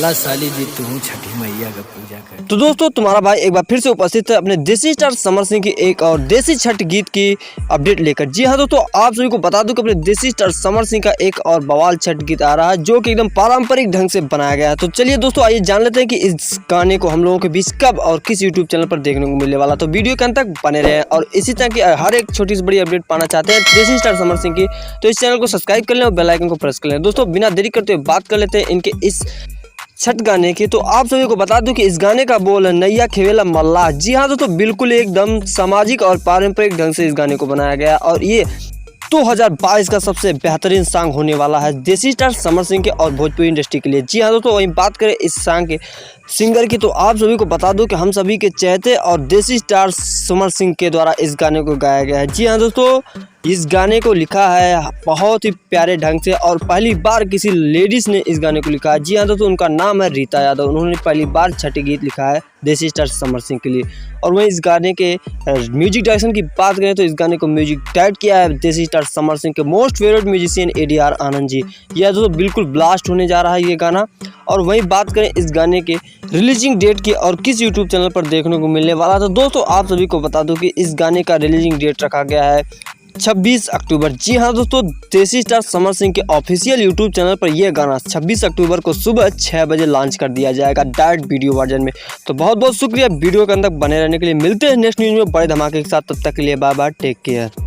चला साली जी तू छठी मैया का पूजा कर। तो दोस्तों तुम्हारा भाई एक बार फिर से उपस्थित है अपने देसी स्टार समर सिंह की एक और देसी छठ गीत की अपडेट लेकर। जी हाँ दोस्तों, आप सभी को बता दूं कि अपने देसी स्टार समर सिंह का एक और बवाल छठ गीत आ रहा है जो कि एकदम पारंपरिक ढंग से बनाया गया है। तो चलिए दोस्तों आइए जान लेते हैं कि इस गाने को हम लोगों के बीच कब और किस यूट्यूब चैनल पर देखने को मिलने वाला। तो वीडियो के अंत तक बने रहे और इसी तरह की हर एक छोटी सी बड़ी अपडेट पाना चाहते हैं देसी स्टार समर सिंह की तो इस चैनल को सब्सक्राइब कर लें और बेल आइकन को प्रेस कर लें। दोस्तों बिना देरी करते हुए बात कर लेते हैं इनके इस छठ गाने की। तो आप सभी को बता दूं कि इस गाने का बोल है नैया खेवेला मल्लाह। जी हाँ दोस्तों, बिल्कुल एकदम सामाजिक और पारंपरिक ढंग से इस गाने को बनाया गया और ये 2022 का सबसे बेहतरीन सॉन्ग होने वाला है देसी स्टार समर सिंह के और भोजपुरी इंडस्ट्री के लिए। जी हाँ दोस्तों, वहीं बात करें इस सॉन्ग के सिंगर की तो आप सभी को बता दूं कि हम सभी के चहेते और देसी स्टार समर सिंह के द्वारा इस गाने को गाया गया है। जी हाँ दोस्तों, इस गाने को लिखा है बहुत ही प्यारे ढंग से और पहली बार किसी लेडीज़ ने इस गाने को लिखा है। जी हाँ दोस्तों, उनका नाम है रीता यादव। उन्होंने पहली बार छठी गीत लिखा है देसी स्टार समर सिंह के लिए। और वहीं इस गाने के म्यूजिक डायरेक्शन की बात करें तो इस गाने को म्यूजिक डायरेक्ट किया है देसी स्टार समर सिंह के most favourite musician ADR Anand ji. यह दोस्तों बिल्कुल ब्लास्ट होने जा रहा है ये गाना। और वहीं बात करें इस गाने के रिलीजिंग डेट की और किस यूट्यूब चैनल पर देखने को मिलने वाला तो दोस्तों आप सभी को बता दूं कि इस गाने का रिलीजिंग डेट रखा गया है 26 अक्टूबर। जी हाँ दोस्तों, देसी स्टार समर सिंह के ऑफिशियल यूट्यूब चैनल पर यह गाना 26 अक्टूबर को सुबह 6 बजे लॉन्च कर दिया जाएगा डायरेक्ट वीडियो वर्जन में। तो बहुत बहुत शुक्रिया वीडियो के अंदर बने रहने के लिए। मिलते हैं नेक्स्ट न्यूज़ में बड़े धमाके के साथ, तब तक के लिए बाय बाय, टेक केयर।